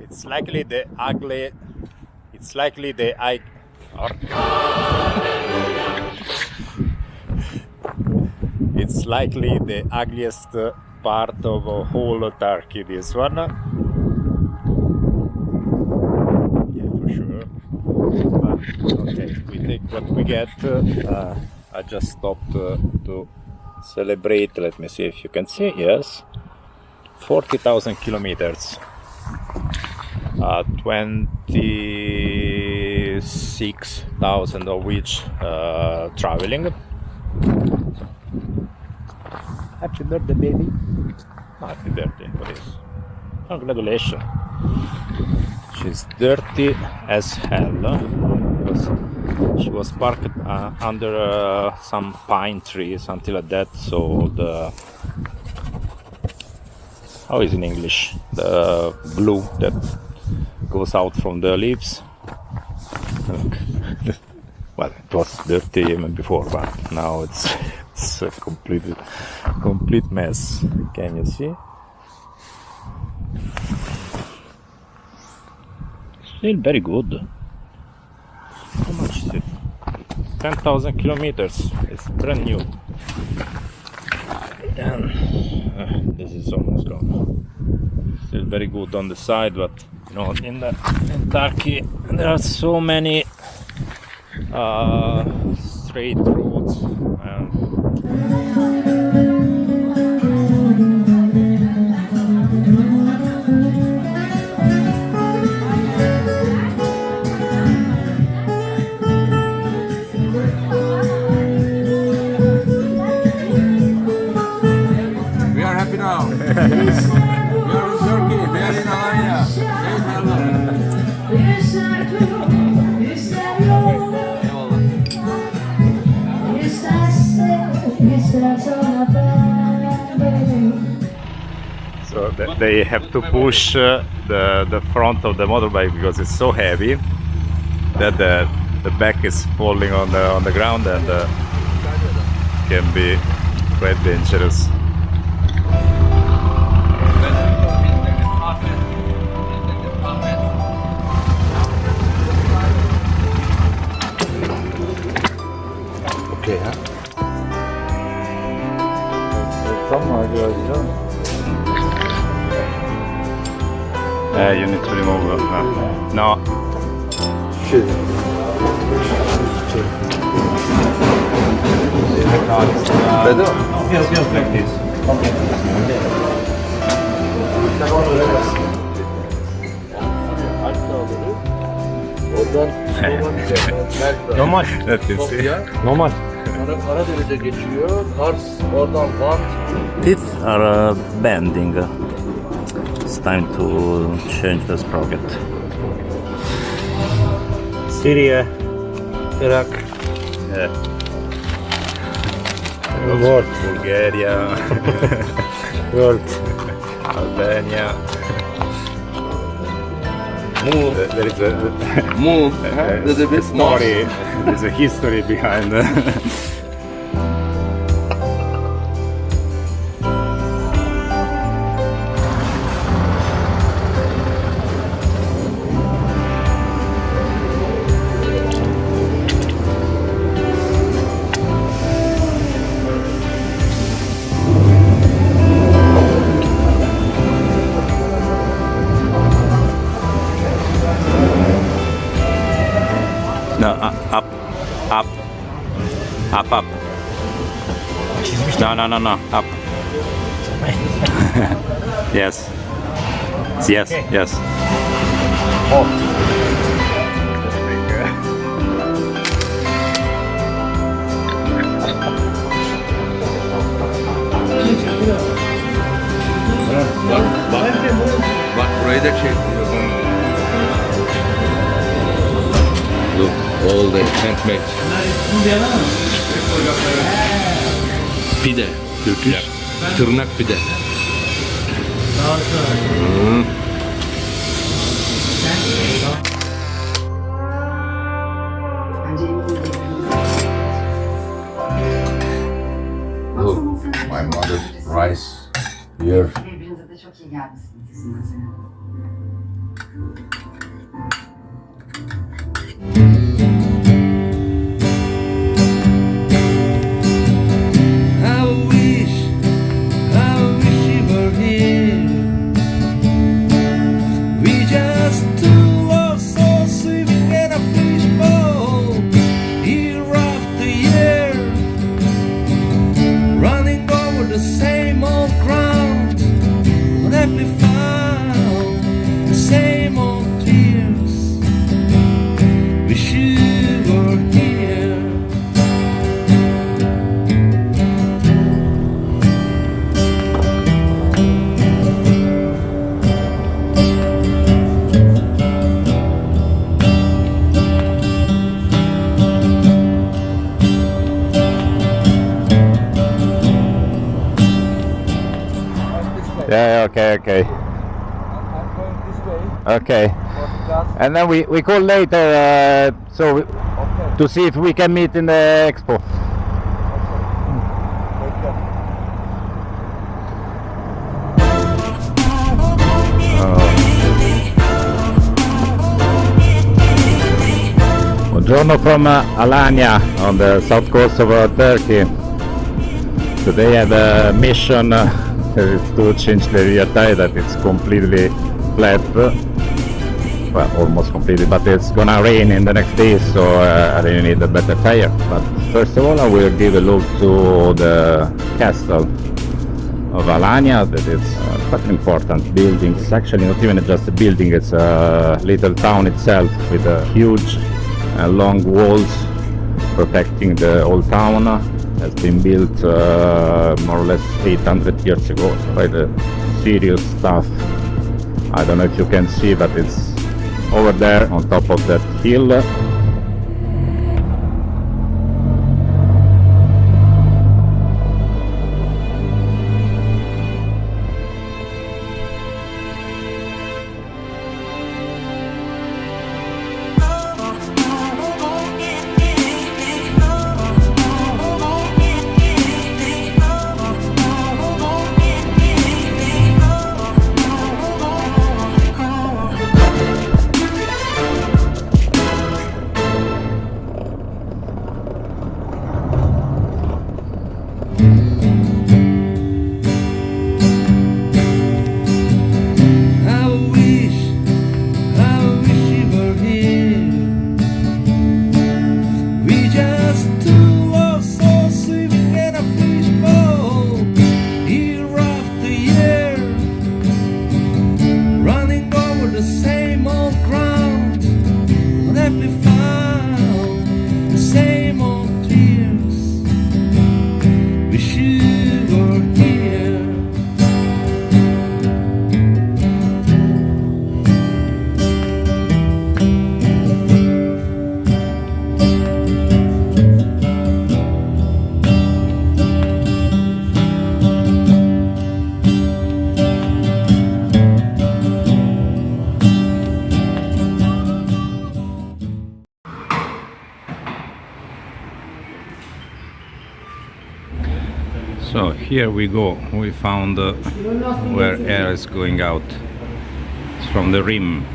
It's likely the ugly. It's likely the It's likely the ugliest part of whole Turkey. This one. Yeah, for sure. But okay, we take what we get. I just stopped to celebrate. Let me see if you can see. Yes, 40,000 kilometers. 26,000 of which traveling. Happy birthday, baby. Happy birthday, what is? Congratulations. She's dirty as hell because she was parked under some pine tree, something like that. So the, how is in English, the glue that goes out from the leaves. Well, it was dirty even before, but now it's a complete mess. Can you see? Still very good. How much is it? 10,000 kilometers. It's brand new. And this is almost gone. Still very good on the side, but you know, in Turkey there are so many straight roads and we are happy now. We are in Turkey. We are in Alanya. so they have to push the front of the motorbike because it's so heavy that the back is falling on the ground and can be quite dangerous. Okay, huh? You need to remove no. Better? Yes, like this. Normal. Let me see. Normal. Karadeniz'e geçiyor. Kars, oradan Van. Teeth are bending. It's time to change the sprocket. Syria, Iraq, World. Bulgaria, World. Albania. Move. There is Move. There's a bit story. There's a history behind. No, up. No, up. Yes. Yes, Okay. yes. Oh. Bak burayı da çek. Look, all the handmade. Pide. Turkish. Tırnak pide. Look, my mother's rice here. Birbirinize de çok iyi gelmişsiniz. Yeah, okay. I'm going this way Okay. for the gas. And then we call later Okay. to see if we can meet in the expo. Okay. Take care. Buongiorno from Alanya on the south coast of Turkey. Today I have a mission is to change the rear tire that it's completely flat. Well, almost completely, but it's gonna rain in the next days, so I really need a better tire. But first of all, I will give a look to the castle of Alanya. That is quite an important building. It's actually not even just a building, it's a little town itself with huge long walls protecting the old town. Has been built more or less 800 years ago, so quite serious stuff. I don't know if you can see, but it's over there on top of that hill. So here we go, we found where air is going out. It's from the rim.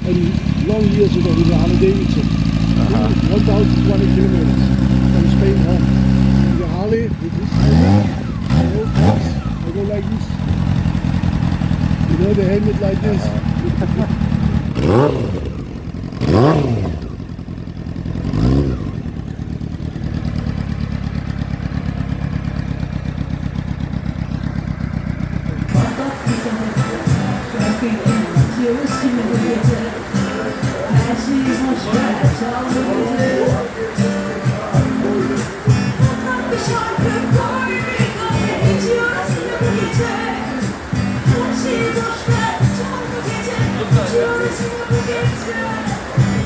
And long years ago we were on a Davidson, 1,200 kilometers from Spain home. With a Harley, with this helmet, I go like this. You know the helmet like this.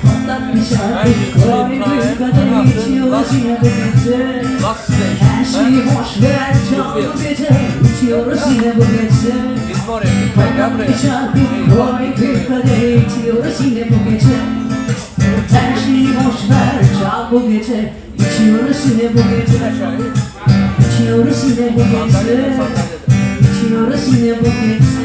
Patlat bir şarkı koy bir kadeh içiyoruz yine bu gece. Her şeyi boş ver çal bu gece. İçiyoruz yine bu gece. Patlat bir şarkı koy bir kadeh içiyoruz yine bu gece. Her şeyi boş ver çal bu gece. İçiyoruz yine bu gece. İçiyoruz yine bu gece. İçiyoruz yine bu gece.